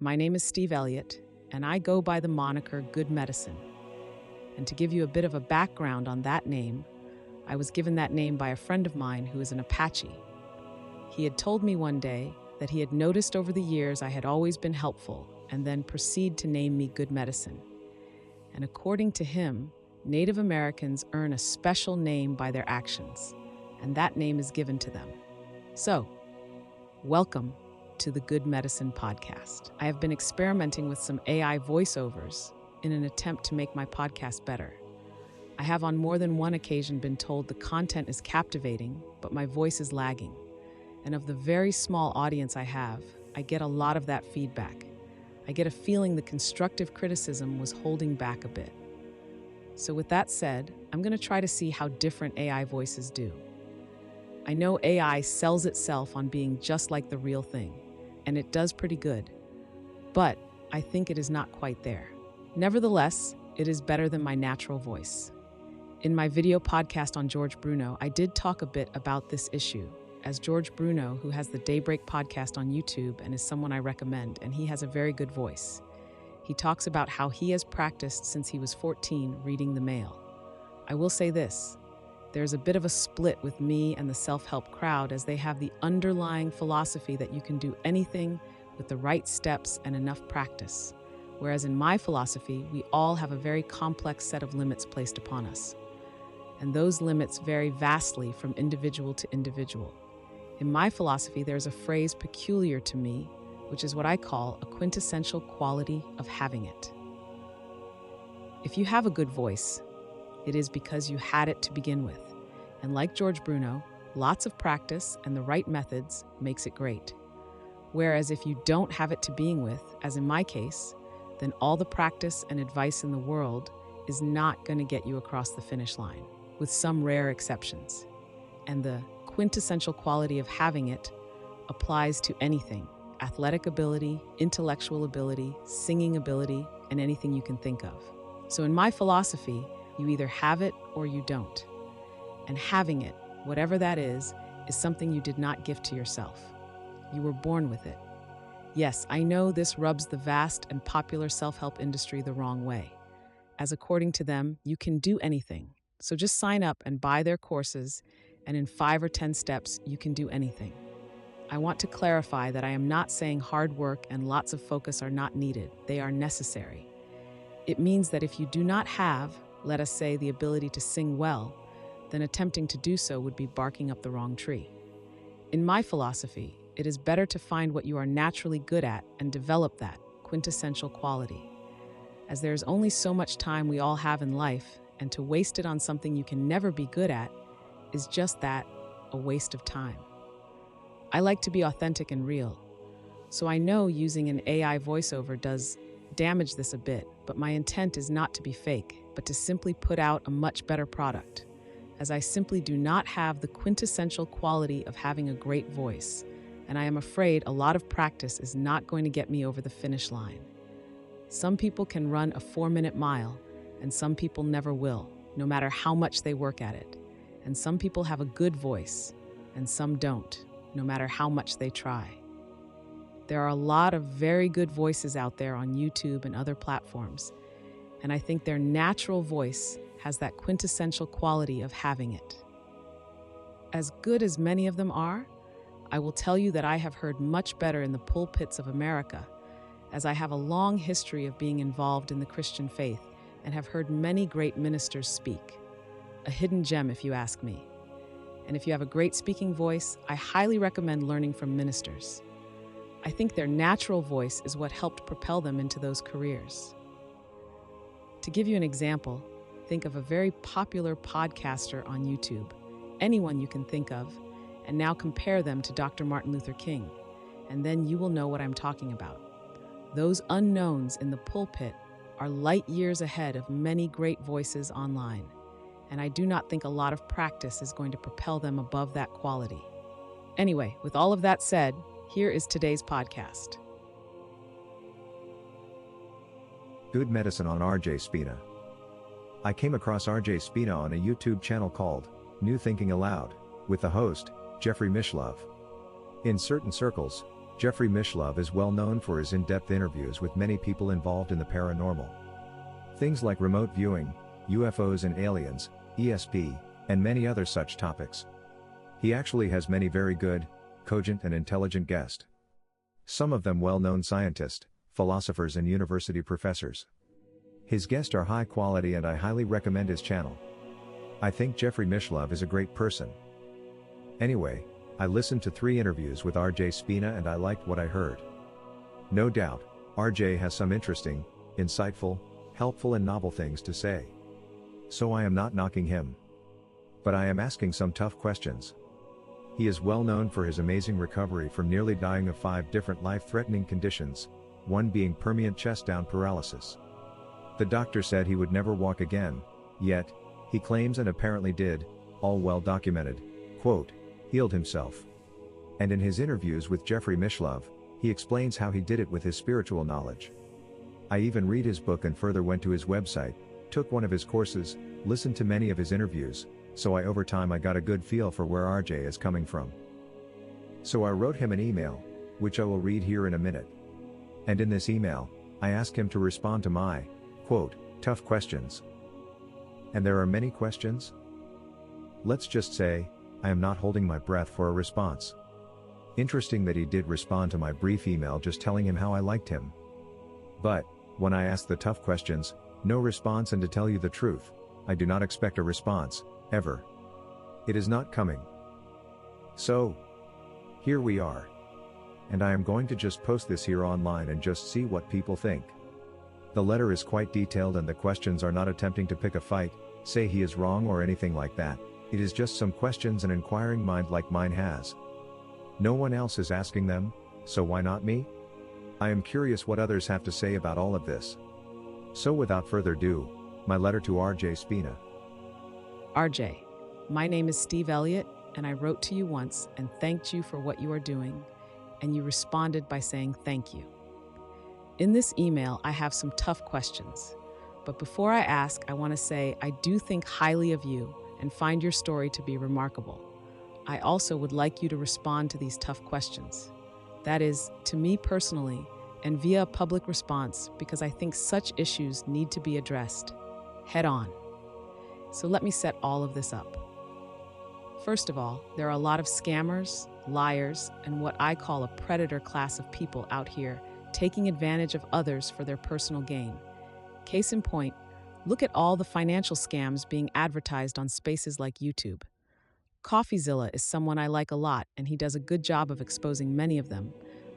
My name is Steve Elliott, and I go by the moniker Good Medicine. And to give you a bit of a background on that name, I was given that name by a friend of mine who is an Apache. He had told me one day that he had noticed over the years I had always been helpful, and then proceed to name me Good Medicine. And according to him, Native Americans earn a special name by their actions, and that name is given to them. So, welcome to the Good Medicine podcast. I have been experimenting with some AI voiceovers in an attempt to make my podcast better. I have on more than one occasion been told the content is captivating, but my voice is lagging. And of the very small audience I have, I get a lot of that feedback. I get a feeling the constructive criticism was holding back a bit. So with that said, I'm going to try to see how different AI voices do. I know AI sells itself on being just like the real thing, and it does pretty good. But I think it is not quite there. Nevertheless, it is better than my natural voice. In my video podcast on George Bruno, I did talk a bit about this issue, as George Bruno, who has the Daybreak podcast on YouTube and is someone I recommend, and he has a very good voice. He talks about how he has practiced since he was 14 reading the mail. I will say this, there's a bit of a split with me and the self-help crowd, as they have the underlying philosophy that you can do anything with the right steps and enough practice. Whereas in my philosophy, we all have a very complex set of limits placed upon us. And those limits vary vastly from individual to individual. In my philosophy, there's a phrase peculiar to me, which is what I call a quintessential quality of having it. If you have a good voice, it is because you had it to begin with. And like George Bruno, lots of practice and the right methods makes it great. Whereas if you don't have it to begin with, as in my case, then all the practice and advice in the world is not going to get you across the finish line, with some rare exceptions. And the quintessential quality of having it applies to anything: athletic ability, intellectual ability, singing ability, and anything you can think of. So in my philosophy, you either have it or you don't. And having it, whatever that is something you did not give to yourself. You were born with it. Yes, I know this rubs the vast and popular self-help industry the wrong way, as according to them, you can do anything. So just sign up and buy their courses, and in 5 or 10 steps, you can do anything. I want to clarify that I am not saying hard work and lots of focus are not needed. They are necessary. It means that if you do not have, let us say, the ability to sing well, then attempting to do so would be barking up the wrong tree. In my philosophy, it is better to find what you are naturally good at and develop that quintessential quality, as there is only so much time we all have in life, and to waste it on something you can never be good at is just that, a waste of time. I like to be authentic and real, so I know using an AI voiceover does damage this a bit, but my intent is not to be fake, but to simply put out a much better product, as I simply do not have the quintessential quality of having a great voice, and I am afraid a lot of practice is not going to get me over the finish line. Some people can run a 4-minute mile, and some people never will, no matter how much they work at it. And some people have a good voice, and some don't, no matter how much they try. There are a lot of very good voices out there on YouTube and other platforms, and I think their natural voice has that quintessential quality of having it. As good as many of them are, I will tell you that I have heard much better in the pulpits of America, as I have a long history of being involved in the Christian faith and have heard many great ministers speak. A hidden gem, if you ask me. And if you have a great speaking voice, I highly recommend learning from ministers. I think their natural voice is what helped propel them into those careers. To give you an example, think of a very popular podcaster on YouTube, anyone you can think of, and now compare them to Dr. Martin Luther King, and then you will know what I'm talking about. Those unknowns in the pulpit are light years ahead of many great voices online, and I do not think a lot of practice is going to propel them above that quality. Anyway, with all of that said, here is today's podcast. Good Medicine on RJ Spina. I came across RJ Spina on a YouTube channel called New Thinking Aloud, with the host, Jeffrey Mishlove. In certain circles, Jeffrey Mishlove is well known for his in-depth interviews with many people involved in the paranormal. Things like remote viewing, UFOs and aliens, ESP, and many other such topics. He actually has many very good, cogent and intelligent guests. Some of them well-known scientists, philosophers and university professors. His guests are high quality and I highly recommend his channel. I think Jeffrey Mishlove is a great person. Anyway, I listened to 3 interviews with RJ Spina and I liked what I heard. No doubt, RJ has some interesting, insightful, helpful and novel things to say. So I am not knocking him. But I am asking some tough questions. He is well known for his amazing recovery from nearly dying of 5 different life-threatening conditions, one being permanent chest-down paralysis. The doctor said he would never walk again, yet, he claims and apparently did, all well documented, quote, healed himself. And in his interviews with Jeffrey Mishlove, he explains how he did it with his spiritual knowledge. I even read his book and further went to his website, took one of his courses, listened to many of his interviews, so over time I got a good feel for where RJ is coming from. So I wrote him an email, which I will read here in a minute. And in this email, I asked him to respond to my, quote, tough questions. And there are many questions. Let's just say, I am not holding my breath for a response. Interesting that he did respond to my brief email just telling him how I liked him. But, when I ask the tough questions, no response, and to tell you the truth, I do not expect a response, ever. It is not coming. So, here we are. And I am going to just post this here online and just see what people think. The letter is quite detailed and the questions are not attempting to pick a fight, say he is wrong or anything like that. It is just some questions an inquiring mind like mine has. No one else is asking them, so why not me? I am curious what others have to say about all of this. So without further ado, my letter to RJ Spina. RJ, my name is Steve Elliott, and I wrote to you once and thanked you for what you are doing, and you responded by saying thank you. In this email, I have some tough questions, but before I ask, I want to say I do think highly of you and find your story to be remarkable. I also would like you to respond to these tough questions. That is, to me personally, and via a public response, because I think such issues need to be addressed head on. So let me set all of this up. First of all, there are a lot of scammers, liars, and what I call a predator class of people out here taking advantage of others for their personal gain. Case in point, look at all the financial scams being advertised on spaces like YouTube. CoffeeZilla is someone I like a lot, and he does a good job of exposing many of them.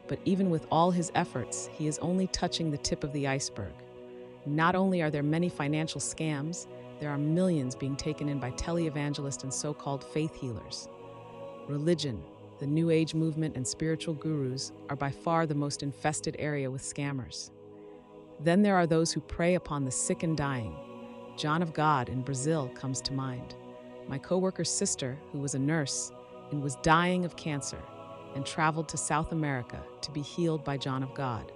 But even with all his efforts, he is only touching the tip of the iceberg. Not only are there many financial scams, there are millions being taken in by televangelists and so-called faith healers. Religion, the New Age movement, and spiritual gurus are by far the most infested area with scammers. Then there are those who prey upon the sick and dying. John of God in Brazil comes to mind. My coworker's sister, who was a nurse and was dying of cancer, and traveled to South America to be healed by John of God,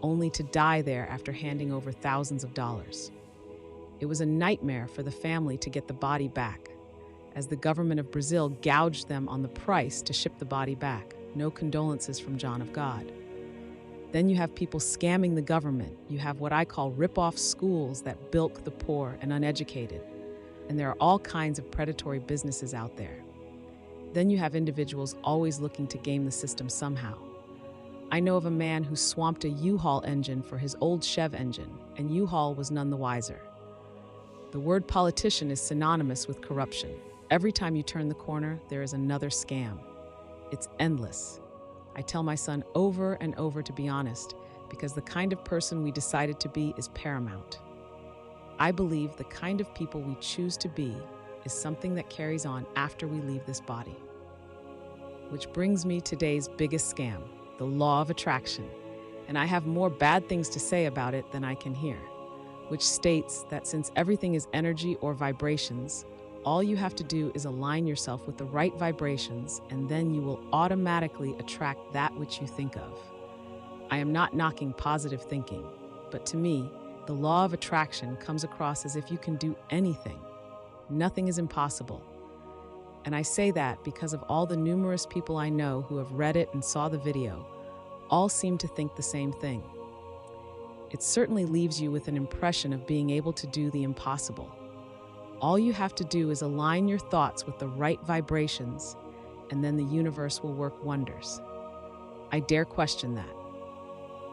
only to die there after handing over thousands of dollars. It was a nightmare for the family to get the body back, as the government of Brazil gouged them on the price to ship the body back. No condolences from John of God. Then you have people scamming the government. You have what I call rip-off schools that bilk the poor and uneducated. And there are all kinds of predatory businesses out there. Then you have individuals always looking to game the system somehow. I know of a man who swamped a U-Haul engine for his old Chev engine, and U-Haul was none the wiser. The word politician is synonymous with corruption. Every time you turn the corner, there is another scam. It's endless. I tell my son over and over to be honest, because the kind of person we decided to be is paramount. I believe the kind of people we choose to be is something that carries on after we leave this body. Which brings me to today's biggest scam, the law of attraction. And I have more bad things to say about it than I can hear, which states that since everything is energy or vibrations, all you have to do is align yourself with the right vibrations, and then you will automatically attract that which you think of. I am not knocking positive thinking, but to me, the law of attraction comes across as if you can do anything. Nothing is impossible. And I say that because of all the numerous people I know who have read it and saw the video, all seem to think the same thing. It certainly leaves you with an impression of being able to do the impossible. All you have to do is align your thoughts with the right vibrations, and then the universe will work wonders. I dare question that.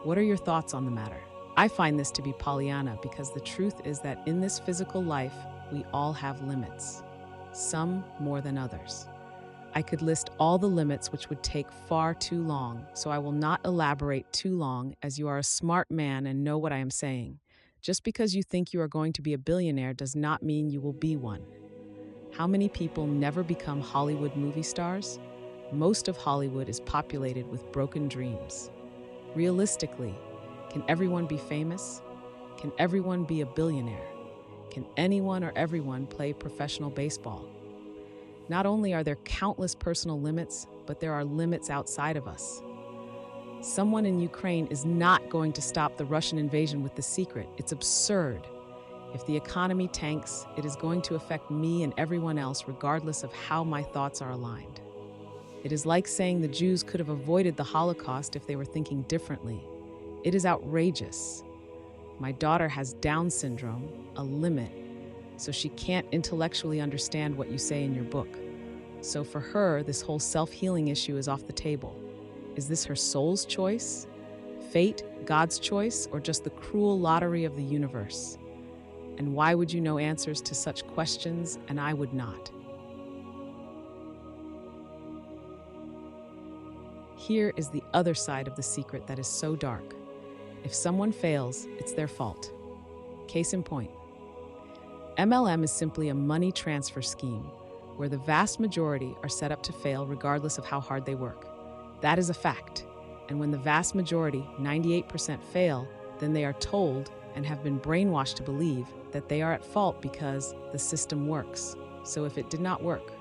What are your thoughts on the matter? I find this to be Pollyanna because the truth is that in this physical life, we all have limits, some more than others. I could list all the limits, which would take far too long, so I will not elaborate too long, as you are a smart man and know what I am saying. Just because you think you are going to be a billionaire does not mean you will be one. How many people never become Hollywood movie stars? Most of Hollywood is populated with broken dreams. Realistically, can everyone be famous? Can everyone be a billionaire? Can anyone or everyone play professional baseball? Not only are there countless personal limits, but there are limits outside of us. Someone in Ukraine is not going to stop the Russian invasion with The Secret. It's absurd. If the economy tanks, it is going to affect me and everyone else regardless of how my thoughts are aligned. It is like saying the Jews could have avoided the Holocaust if they were thinking differently. It is outrageous. My daughter has Down syndrome, a limit, so she can't intellectually understand what you say in your book. So for her, this whole self-healing issue is off the table. Is this her soul's choice, fate, God's choice, or just the cruel lottery of the universe? And why would you know answers to such questions, and I would not? Here is the other side of The Secret that is so dark. If someone fails, it's their fault. Case in point. MLM is simply a money transfer scheme where the vast majority are set up to fail regardless of how hard they work. That is a fact. And when the vast majority, 98%, fail, then they are told and have been brainwashed to believe that they are at fault because the system works. So if it did not work,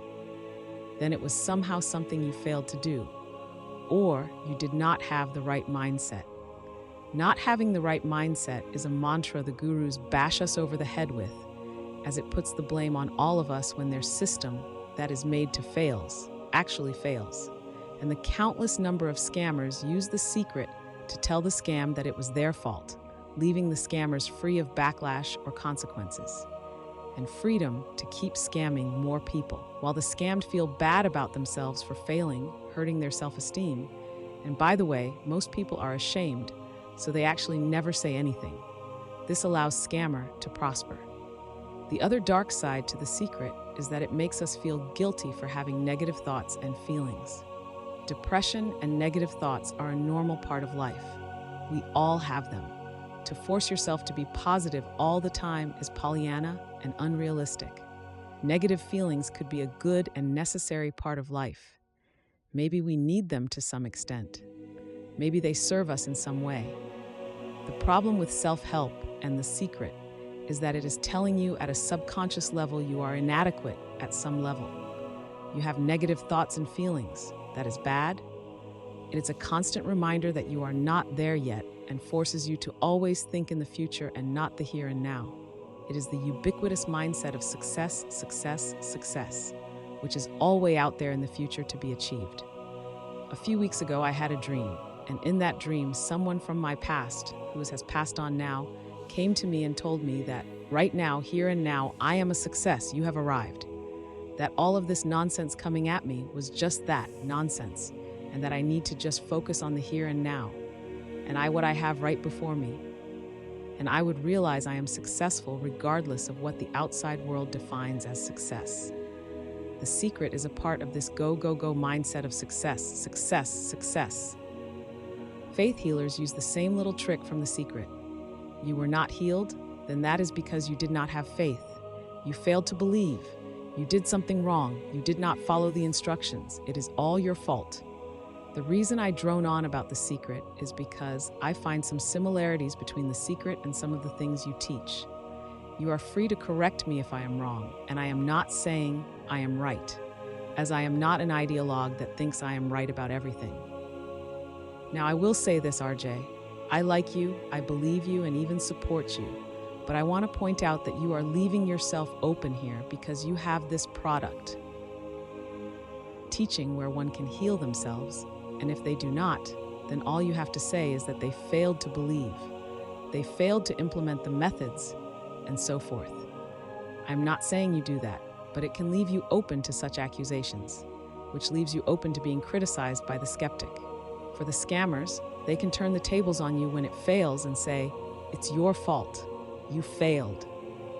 then it was somehow something you failed to do, or you did not have the right mindset. Not having the right mindset is a mantra the gurus bash us over the head with, as it puts the blame on all of us when their system, that is made to fails, actually fails. And the countless number of scammers use The Secret to tell the scam that it was their fault, leaving the scammers free of backlash or consequences, and freedom to keep scamming more people, while the scammed feel bad about themselves for failing, hurting their self-esteem. And by the way, most people are ashamed, so they actually never say anything. This allows scammer to prosper. The other dark side to The Secret is that it makes us feel guilty for having negative thoughts and feelings. Depression and negative thoughts are a normal part of life. We all have them. To force yourself to be positive all the time is Pollyanna and unrealistic. Negative feelings could be a good and necessary part of life. Maybe we need them to some extent. Maybe they serve us in some way. The problem with self-help and The Secret is that it is telling you at a subconscious level you are inadequate at some level. You have negative thoughts and feelings. That is bad. It is a constant reminder that you are not there yet and forces you to always think in the future and not the here and now. It is the ubiquitous mindset of success, success, success, which is all way out there in the future to be achieved. A few weeks ago, I had a dream, and in that dream, someone from my past, who has passed on now, came to me and told me that right now, here and now, I am a success, you have arrived. That all of this nonsense coming at me was just that, nonsense, and that I need to just focus on the here and now, and what I have right before me. And I would realize I am successful regardless of what the outside world defines as success. The Secret is a part of this go, go, go mindset of success, success, success. Faith healers use the same little trick from The Secret. You were not healed? Then that is because you did not have faith. You failed to believe. You did something wrong. You did not follow the instructions. It is all your fault. The reason I drone on about The Secret is because I find some similarities between The Secret and some of the things you teach. You are free to correct me if I am wrong, and I am not saying I am right, as I am not an ideologue that thinks I am right about everything. Now, I will say this, RJ. I like you, I believe you, and even support you. But I want to point out that you are leaving yourself open here because you have this product. teaching where one can heal themselves, and if they do not, then all you have to say is that they failed to believe, they failed to implement the methods, and so forth. I'm not saying you do that, but it can leave you open to such accusations, which leaves you open to being criticized by the skeptic. For the scammers, they can turn the tables on you when it fails and say, "It's your fault. You failed."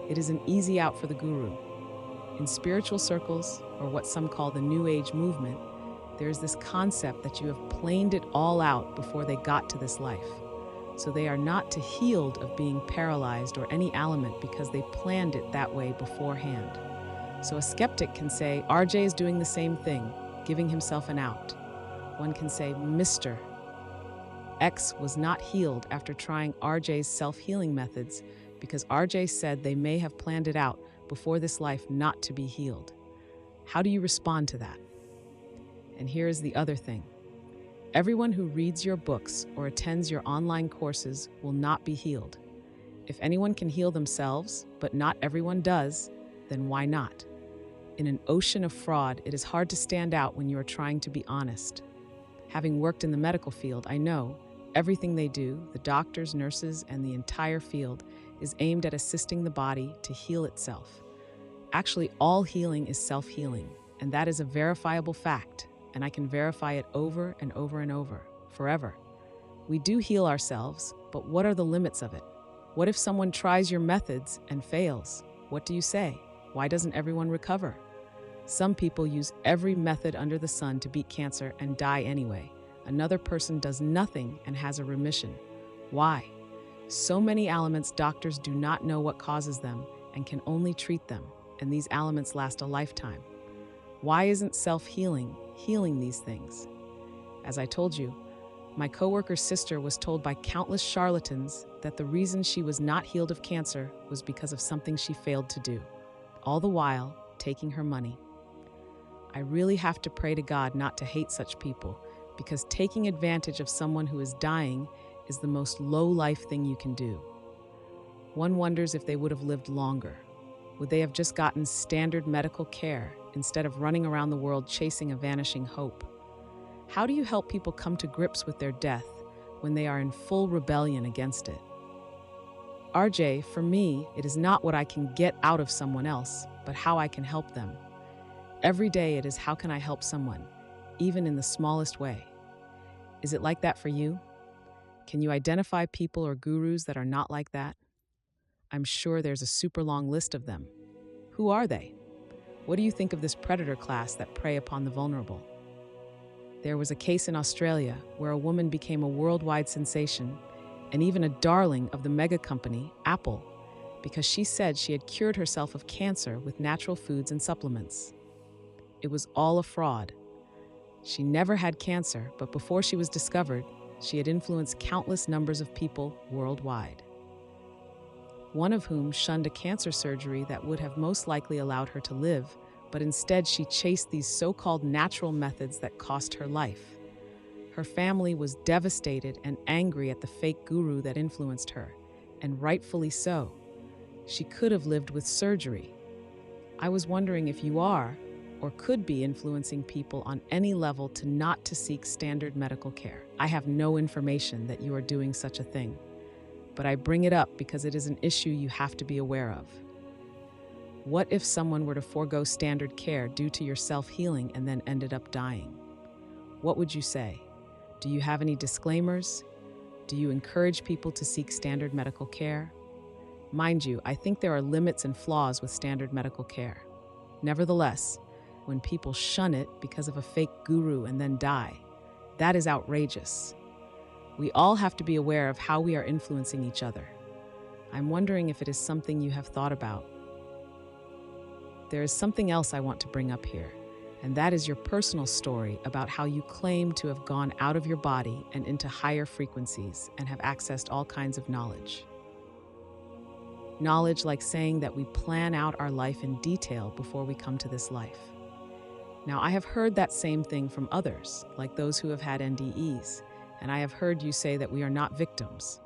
It is an easy out for the guru. In spiritual circles, or what some call the New Age movement, there is this concept that you have planed it all out before they got to this life. So they are not to healed of being paralyzed or any ailment because they planned it that way beforehand. So a skeptic can say, RJ is doing the same thing, giving himself an out. One can say, Mr. X was not healed after trying RJ's self-healing methods because RJ said they may have planned it out before this life not to be healed. How do you respond to that? And here is the other thing. Everyone who reads your books or attends your online courses will not be healed. If anyone can heal themselves, but not everyone does, then why not? In an ocean of fraud, it is hard to stand out when you are trying to be honest. Having worked in the medical field, I know everything they do, the doctors, nurses, and the entire field, is aimed at assisting the body to heal itself. Actually, all healing is self-healing, and that is a verifiable fact, and I can verify it over and over and over, forever. We do heal ourselves, but what are the limits of it? What if someone tries your methods and fails? What do you say? Why doesn't everyone recover? Some people use every method under the sun to beat cancer and die anyway. Another person does nothing and has a remission. Why? So many ailments doctors do not know what causes them and can only treat them, and these ailments last a lifetime. Why isn't self-healing healing these things? As I told you, my coworker's sister was told by countless charlatans that the reason she was not healed of cancer was because of something she failed to do, all the while taking her money. I really have to pray to God not to hate such people, because taking advantage of someone who is dying is the most low-life thing you can do. One wonders if they would have lived longer. Would they have just gotten standard medical care instead of running around the world chasing a vanishing hope? How do you help people come to grips with their death when they are in full rebellion against it? RJ, for me, it is not what I can get out of someone else, but how I can help them. Every day it is how can I help someone, even in the smallest way. Is it like that for you? Can you identify people or gurus that are not like that? I'm sure there's a super long list of them. Who are they? What do you think of this predator class that prey upon the vulnerable? There was a case in Australia where a woman became a worldwide sensation and even a darling of the mega company, Apple, because she said she had cured herself of cancer with natural foods and supplements. It was all a fraud. She never had cancer, but before she was discovered, she had influenced countless numbers of people worldwide. One of whom shunned a cancer surgery that would have most likely allowed her to live, but instead she chased these so-called natural methods that cost her life. Her family was devastated and angry at the fake guru that influenced her, and rightfully so. She could have lived with surgery. I was wondering if you are, or could be influencing people on any level to not to seek standard medical care. I have no information that you are doing such a thing, but I bring it up because it is an issue you have to be aware of. What if someone were to forego standard care due to your self-healing and then ended up dying? What would you say? Do you have any disclaimers? Do you encourage people to seek standard medical care? Mind you, I think there are limits and flaws with standard medical care. Nevertheless, when people shun it because of a fake guru and then die, that is outrageous. We all have to be aware of how we are influencing each other. I'm wondering if it is something you have thought about. There is something else I want to bring up here, and that is your personal story about how you claim to have gone out of your body and into higher frequencies and have accessed all kinds of knowledge. Knowledge like saying that we plan out our life in detail before we come to this life. Now, I have heard that same thing from others, like those who have had NDEs, and I have heard you say that we are not victims.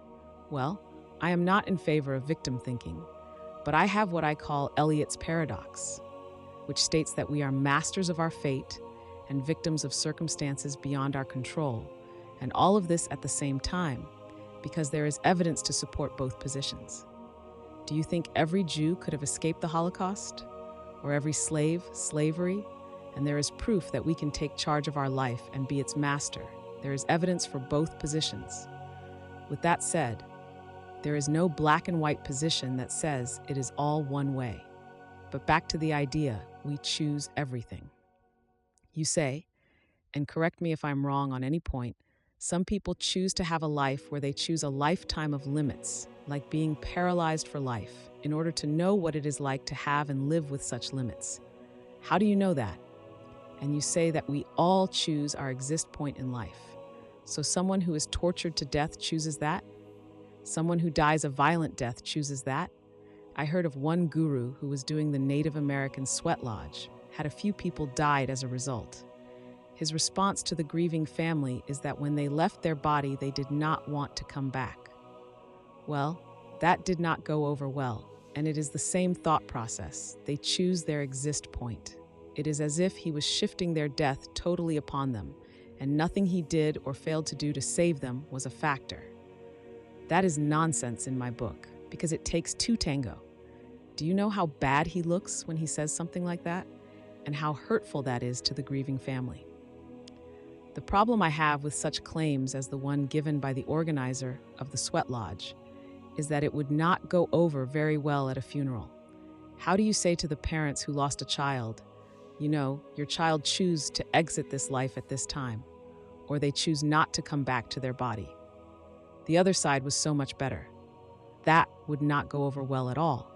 Well, I am not in favor of victim thinking, but I have what I call Eliot's paradox, which states that we are masters of our fate and victims of circumstances beyond our control, and all of this at the same time, because there is evidence to support both positions. Do you think every Jew could have escaped the Holocaust? Or every slave, slavery? And there is proof that we can take charge of our life and be its master. There is evidence for both positions. With that said, there is no black and white position that says it is all one way. But back to the idea, we choose everything. You say, and correct me if I'm wrong on any point, some people choose to have a life where they choose a lifetime of limits, like being paralyzed for life, in order to know what it is like to have and live with such limits. How do you know that? And you say that we all choose our exist point in life. So someone who is tortured to death chooses that? Someone who dies a violent death chooses that? I heard of one guru who was doing the Native American sweat lodge, had a few people died as a result. His response to the grieving family is that when they left their body, they did not want to come back. Well, that did not go over well, and it is the same thought process. They choose their exist point. It is as if he was shifting their death totally upon them, and nothing he did or failed to do to save them was a factor. That is nonsense in my book, because it takes two tango. Do you know how bad he looks when he says something like that? And how hurtful that is to the grieving family? The problem I have with such claims as the one given by the organizer of the sweat lodge is that it would not go over very well at a funeral. How do you say to the parents who lost a child, you know, your child choose to exit this life at this time, or they choose not to come back to their body? The other side was so much better. That would not go over well at all.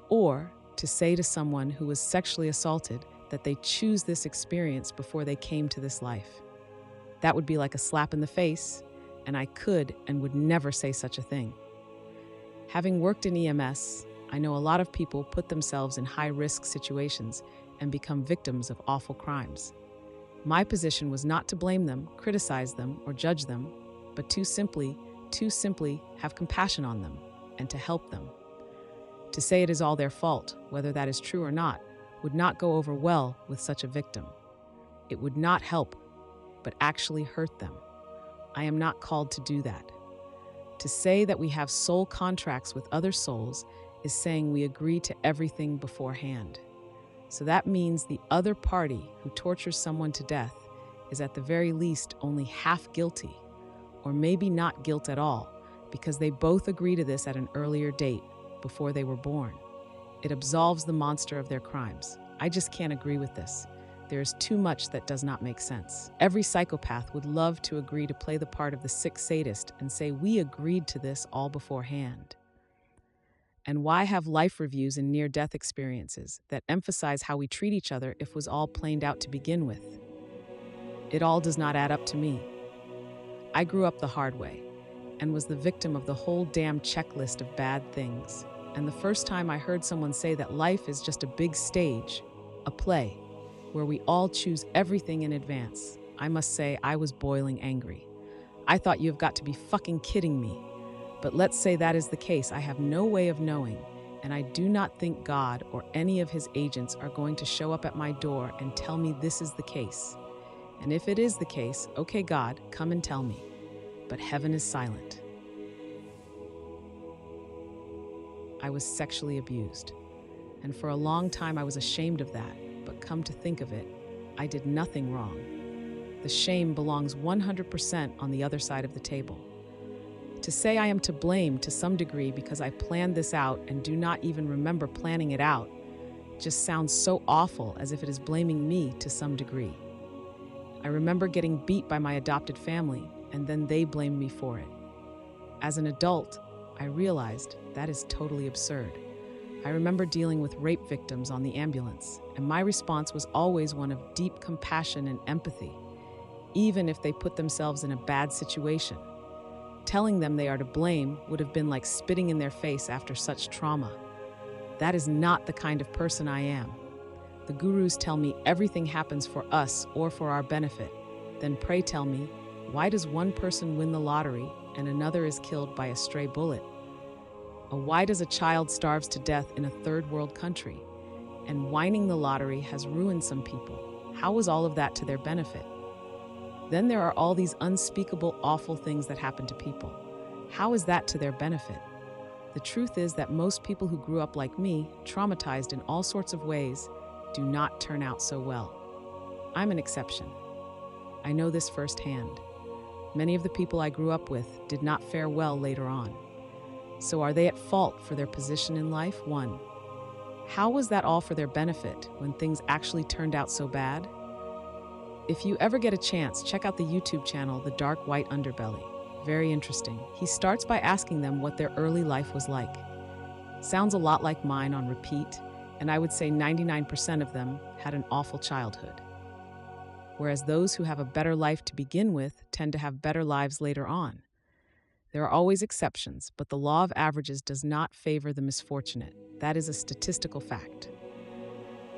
Or to say to someone who was sexually assaulted that they choose this experience before they came to this life. That would be like a slap in the face, and I could and would never say such a thing. Having worked in EMS, I know a lot of people put themselves in high-risk situations and become victims of awful crimes. My position was not to blame them, criticize them, or judge them, but to simply have compassion on them and to help them. To say it is all their fault, whether that is true or not, would not go over well with such a victim. It would not help, but actually hurt them. I am not called to do that. To say that we have soul contracts with other souls is saying we agree to everything beforehand. So that means the other party who tortures someone to death is at the very least only half guilty, or maybe not guilt at all, because they both agree to this at an earlier date, before they were born. It absolves the monster of their crimes. I just can't agree with this. There is too much that does not make sense. Every psychopath would love to agree to play the part of the sick sadist and say, we agreed to this all beforehand. And why have life reviews and near-death experiences that emphasize how we treat each other if it was all planned out to begin with? It all does not add up to me. I grew up the hard way and was the victim of the whole damn checklist of bad things. And the first time I heard someone say that life is just a big stage, a play, where we all choose everything in advance, I must say I was boiling angry. I thought you've got to be fucking kidding me. But let's say that is the case. I have no way of knowing, and I do not think God or any of his agents are going to show up at my door and tell me this is the case. And if it is the case, okay, God, come and tell me. But heaven is silent. I was sexually abused, and for a long time I was ashamed of that. But come to think of it, I did nothing wrong. The shame belongs 100% on the other side of the table. To say I am to blame to some degree because I planned this out and do not even remember planning it out just sounds so awful, as if it is blaming me to some degree. I remember getting beat by my adopted family, and then they blamed me for it. As an adult, I realized that is totally absurd. I remember dealing with rape victims on the ambulance, and my response was always one of deep compassion and empathy, even if they put themselves in a bad situation. Telling them they are to blame would have been like spitting in their face after such trauma. That is not the kind of person I am. The gurus tell me everything happens for us or for our benefit. Then pray tell me, why does one person win the lottery and another is killed by a stray bullet? Or why does a child starves to death in a third world country? And winning the lottery has ruined some people. How was all of that to their benefit? Then there are all these unspeakable, awful things that happen to people. How is that to their benefit? The truth is that most people who grew up like me, traumatized in all sorts of ways, do not turn out so well. I'm an exception. I know this firsthand. Many of the people I grew up with did not fare well later on. So are they at fault for their position in life? 1. How was that all for their benefit when things actually turned out so bad? If you ever get a chance, check out the YouTube channel, The Dark White Underbelly. Very interesting. He starts by asking them what their early life was like. Sounds a lot like mine on repeat, and I would say 99% of them had an awful childhood. Whereas those who have a better life to begin with tend to have better lives later on. There are always exceptions, but the law of averages does not favor the misfortunate. That is a statistical fact.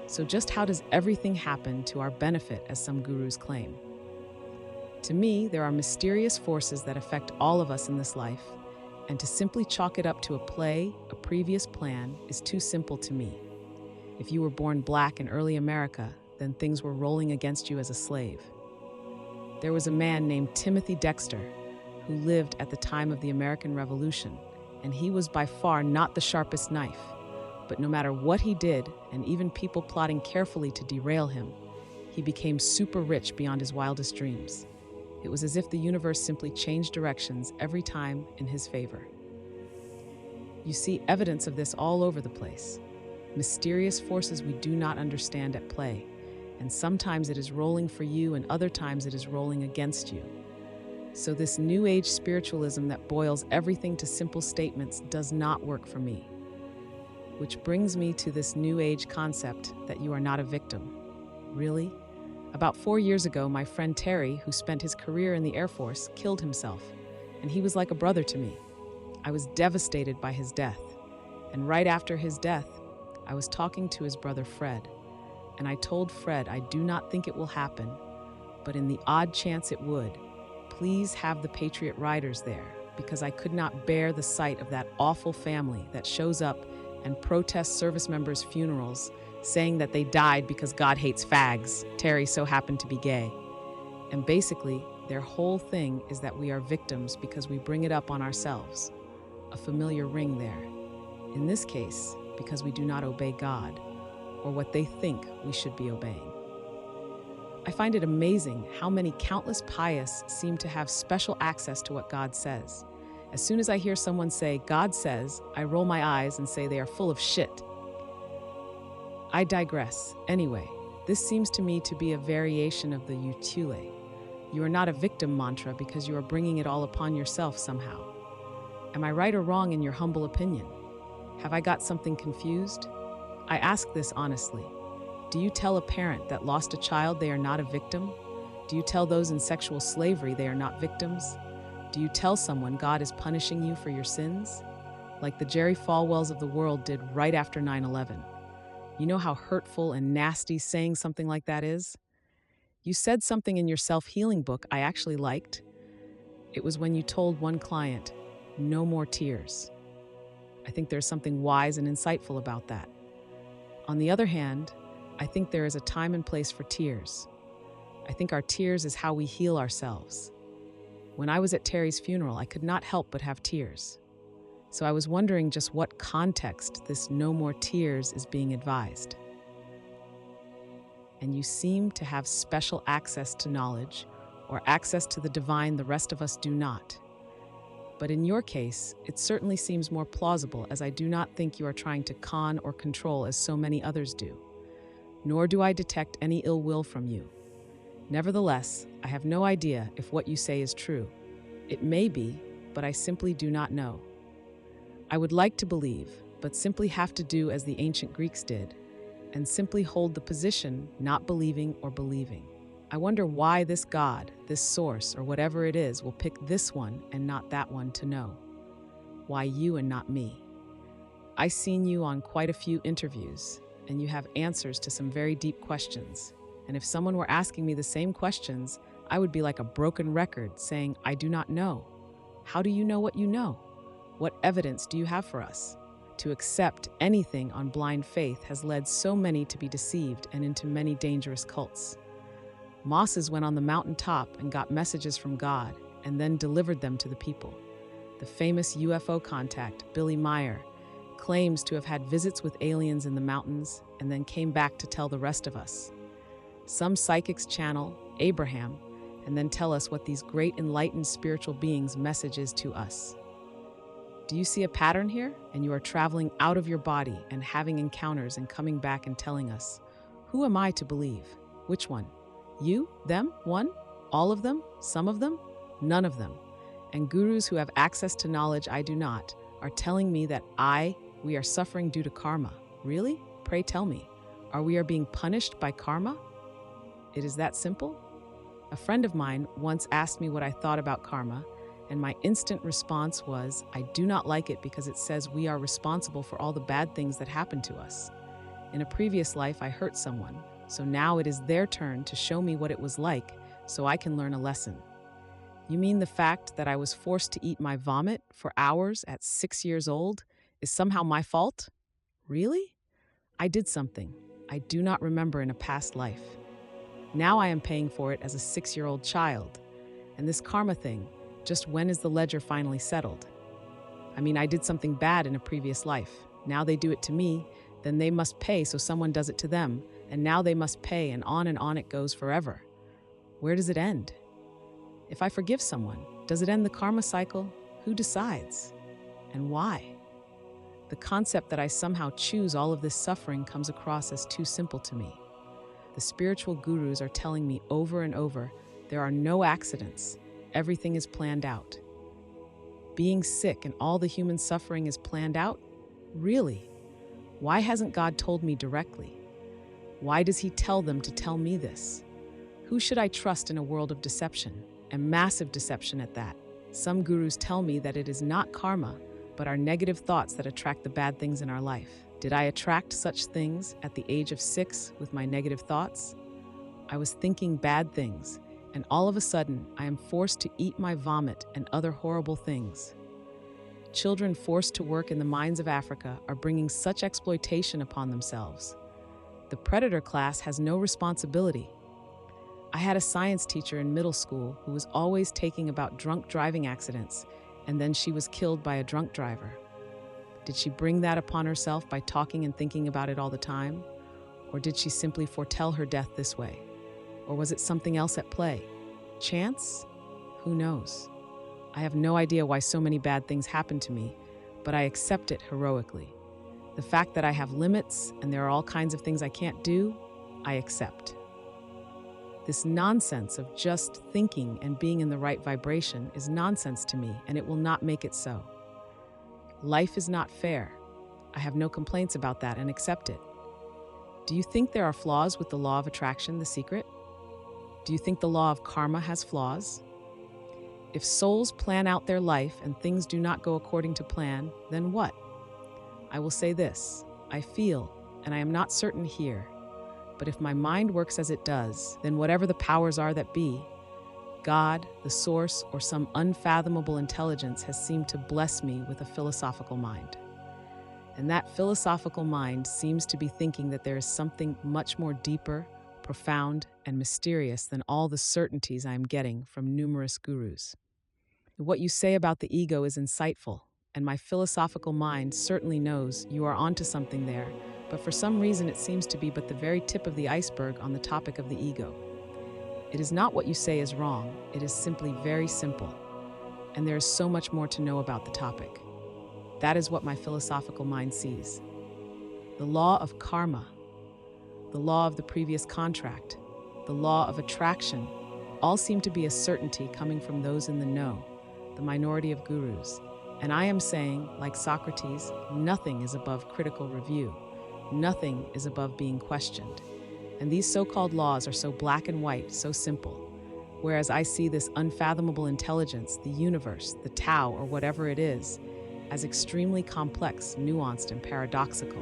So just how does everything happen to our benefit, as some gurus claim? To me, there are mysterious forces that affect all of us in this life, and to simply chalk it up to a play, a previous plan, is too simple to me. If you were born black in early America, then things were rolling against you as a slave. There was a man named Timothy Dexter who lived at the time of the American Revolution, and he was by far not the sharpest knife. But no matter what he did, and even people plotting carefully to derail him, he became super rich beyond his wildest dreams. It was as if the universe simply changed directions every time in his favor. You see evidence of this all over the place. Mysterious forces we do not understand at play, and sometimes it is rolling for you and other times it is rolling against you. So this New Age spiritualism that boils everything to simple statements does not work for me. Which brings me to this New Age concept that you are not a victim. Really? About 4 years ago, my friend Terry, who spent his career in the Air Force, killed himself, and he was like a brother to me. I was devastated by his death, and right after his death, I was talking to his brother Fred, and I told Fred I do not think it will happen, but in the odd chance it would, please have the Patriot Riders there, because I could not bear the sight of that awful family that shows up and protests service members' funerals, saying that they died because God hates fags. Terry so happened to be gay. And basically, their whole thing is that we are victims because we bring it up on ourselves. A familiar ring there. In this case, because we do not obey God, or what they think we should be obeying. I find it amazing how many countless pious seem to have special access to what God says. As soon as I hear someone say, God says, I roll my eyes and say they are full of shit. I digress. Anyway, this seems to me to be a variation of the utile. You are not a victim mantra because you are bringing it all upon yourself somehow. Am I right or wrong in your humble opinion? Have I got something confused? I ask this honestly. Do you tell a parent that lost a child they are not a victim? Do you tell those in sexual slavery they are not victims? Do you tell someone God is punishing you for your sins? Like the Jerry Falwells of the world did right after 9/11. You know how hurtful and nasty saying something like that is? You said something in your self-healing book I actually liked. It was when you told one client, no more tears. I think there's something wise and insightful about that. On the other hand, I think there is a time and place for tears. I think our tears is how we heal ourselves. When I was at Terry's funeral, I could not help but have tears. So I was wondering just what context this no more tears is being advised. And you seem to have special access to knowledge or access to the divine the rest of us do not. But in your case, it certainly seems more plausible, as I do not think you are trying to con or control as so many others do. Nor do I detect any ill will from you. Nevertheless, I have no idea if what you say is true. It may be, but I simply do not know. I would like to believe, but simply have to do as the ancient Greeks did, and simply hold the position, not believing or believing. I wonder why this God, this source, or whatever it is, will pick this one and not that one to know. Why you and not me? I've seen you on quite a few interviews, and you have answers to some very deep questions. And if someone were asking me the same questions, I would be like a broken record saying, I do not know. How do you know what you know? What evidence do you have for us? To accept anything on blind faith has led so many to be deceived and into many dangerous cults. Mosses went on the mountain top and got messages from God and then delivered them to the people. The famous UFO contact, Billy Meyer, claims to have had visits with aliens in the mountains and then came back to tell the rest of us. Some psychics channel Abraham and then tell us what these great enlightened spiritual beings' message is to us. Do you see a pattern here? And you are traveling out of your body and having encounters and coming back and telling us, who am I to believe? Which one? You? Them? One? All of them? Some of them? None of them. And gurus who have access to knowledge I do not are telling me that we are suffering due to karma. Really? Pray tell me, we are being punished by karma? It is that simple? A friend of mine once asked me what I thought about karma, and my instant response was, I do not like it because it says we are responsible for all the bad things that happen to us. In a previous life, I hurt someone, so now it is their turn to show me what it was like so I can learn a lesson. You mean the fact that I was forced to eat my vomit for hours at 6 years old is somehow my fault? Really? I did something I do not remember in a past life. Now I am paying for it as a 6-year-old child. And this karma thing, just when is the ledger finally settled? I mean, I did something bad in a previous life. Now they do it to me, then they must pay so someone does it to them, and now they must pay, and on it goes forever. Where does it end? If I forgive someone, does it end the karma cycle? Who decides? And why? The concept that I somehow choose all of this suffering comes across as too simple to me. The spiritual gurus are telling me over and over, there are no accidents. Everything is planned out. Being sick and all the human suffering is planned out? Really? Why hasn't God told me directly? Why does He tell them to tell me this? Who should I trust in a world of deception, and massive deception at that? Some gurus tell me that it is not karma, but our negative thoughts that attract the bad things in our life. Did I attract such things at the age of 6 with my negative thoughts? I was thinking bad things, and all of a sudden, I am forced to eat my vomit and other horrible things. Children forced to work in the mines of Africa are bringing such exploitation upon themselves. The predator class has no responsibility. I had a science teacher in middle school who was always talking about drunk driving accidents, and then she was killed by a drunk driver. Did she bring that upon herself by talking and thinking about it all the time? Or did she simply foretell her death this way? Or was it something else at play? Chance? Who knows? I have no idea why so many bad things happen to me, but I accept it heroically. The fact that I have limits and there are all kinds of things I can't do, I accept. This nonsense of just thinking and being in the right vibration is nonsense to me, and it will not make it so. Life is not fair. I have no complaints about that and accept it. Do you think there are flaws with the law of attraction, The Secret? Do you think the law of karma has flaws? If souls plan out their life and things do not go according to plan, then what? I will say this, I feel, and I am not certain here, but if my mind works as it does, then whatever the powers are that be, God, the source, or some unfathomable intelligence has seemed to bless me with a philosophical mind. And that philosophical mind seems to be thinking that there is something much more deeper, profound, and mysterious than all the certainties I am getting from numerous gurus. What you say about the ego is insightful, and my philosophical mind certainly knows you are onto something there, but for some reason it seems to be but the very tip of the iceberg on the topic of the ego. It is not what you say is wrong, it is simply very simple, and there is so much more to know about the topic. That is what my philosophical mind sees. The law of karma, the law of the previous contract, the law of attraction, all seem to be a certainty coming from those in the know, the minority of gurus. And I am saying, like Socrates, nothing is above critical review. Nothing is above being questioned. And these so-called laws are so black and white, so simple. Whereas I see this unfathomable intelligence, the universe, the Tao, or whatever it is, as extremely complex, nuanced, and paradoxical,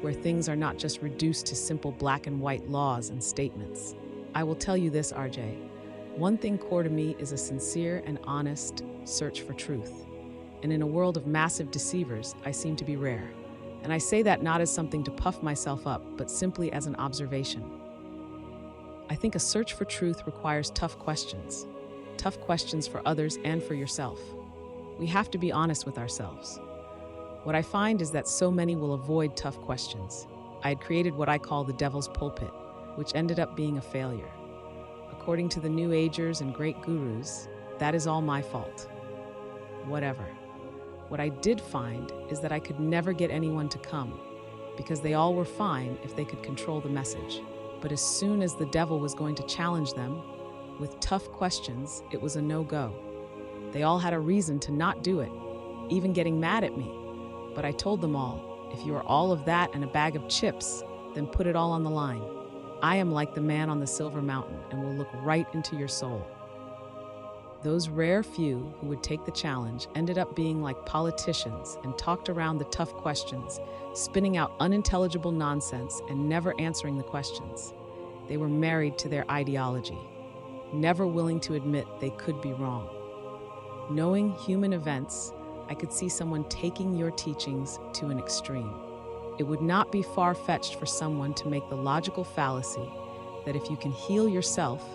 where things are not just reduced to simple black and white laws and statements. I will tell you this, RJ. One thing core to me is a sincere and honest search for truth. And in a world of massive deceivers, I seem to be rare. And I say that not as something to puff myself up, but simply as an observation. I think a search for truth requires tough questions for others and for yourself. We have to be honest with ourselves. What I find is that so many will avoid tough questions. I had created what I call the devil's pulpit, which ended up being a failure. According to the New Agers and great gurus, that is all my fault. Whatever. What I did find is that I could never get anyone to come, because they all were fine if they could control the message. But as soon as the devil was going to challenge them with tough questions, it was a no-go. They all had a reason to not do it, even getting mad at me. But I told them all, if you are all of that and a bag of chips, then put it all on the line. I am like the man on the silver mountain and will look right into your soul. Those rare few who would take the challenge ended up being like politicians and talked around the tough questions, spinning out unintelligible nonsense and never answering the questions. They were married to their ideology, never willing to admit they could be wrong. Knowing human events, I could see someone taking your teachings to an extreme. It would not be far-fetched for someone to make the logical fallacy that if you can heal yourself,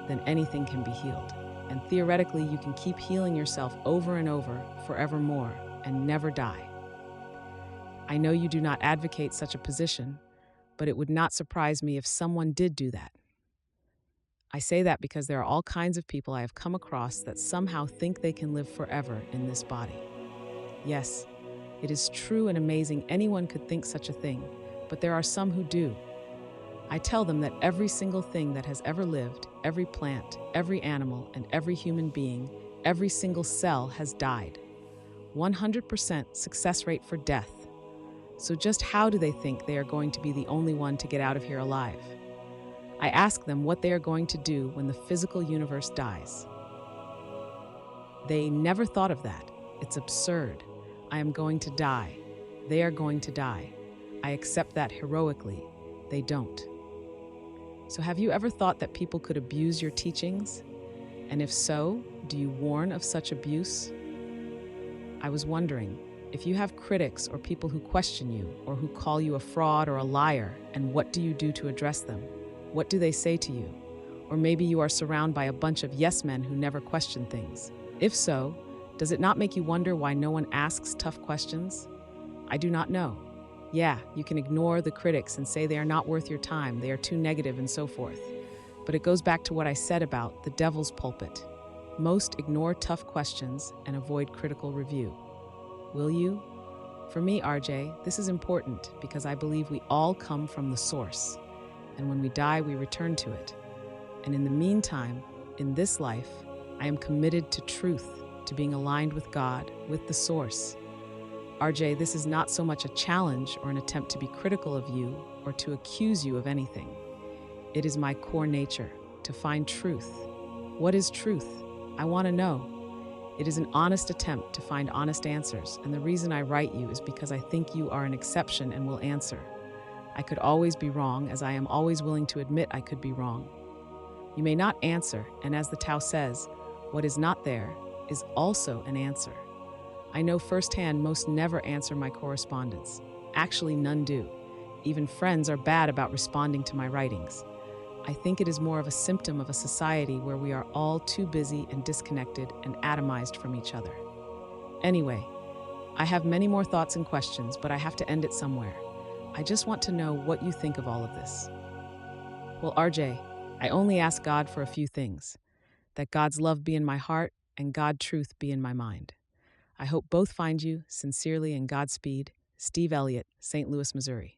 then anything can be healed. And theoretically, you can keep healing yourself over and over, forevermore, and never die. I know you do not advocate such a position, but it would not surprise me if someone did do that. I say that because there are all kinds of people I have come across that somehow think they can live forever in this body. Yes, it is true and amazing anyone could think such a thing, but there are some who do. I tell them that every single thing that has ever lived, every plant, every animal, and every human being, every single cell has died. 100% success rate for death. So just how do they think they are going to be the only one to get out of here alive? I ask them what they are going to do when the physical universe dies. They never thought of that. It's absurd. I am going to die. They are going to die. I accept that heroically. They don't. So have you ever thought that people could abuse your teachings? And if so, do you warn of such abuse? I was wondering, if you have critics or people who question you or who call you a fraud or a liar, and what do you do to address them? What do they say to you? Or maybe you are surrounded by a bunch of yes men who never question things. If so, does it not make you wonder why no one asks tough questions? I do not know. Yeah, you can ignore the critics and say they are not worth your time, they are too negative and so forth. But it goes back to what I said about the devil's pulpit. Most ignore tough questions and avoid critical review. Will you? For me, RJ, this is important because I believe we all come from the source. And when we die, we return to it. And in the meantime, in this life, I am committed to truth, to being aligned with God, with the source. RJ, this is not so much a challenge or an attempt to be critical of you or to accuse you of anything. It is my core nature, to find truth. What is truth? I want to know. It is an honest attempt to find honest answers, and the reason I write you is because I think you are an exception and will answer. I could always be wrong, as I am always willing to admit I could be wrong. You may not answer, and as the Tao says, what is not there is also an answer. I know firsthand most never answer my correspondence. Actually, none do. Even friends are bad about responding to my writings. I think it is more of a symptom of a society where we are all too busy and disconnected and atomized from each other. Anyway, I have many more thoughts and questions, but I have to end it somewhere. I just want to know what you think of all of this. Well, RJ, I only ask God for a few things. That God's love be in my heart and God truth be in my mind. I hope both find you, sincerely and Godspeed, Steve Elliott, St. Louis, Missouri.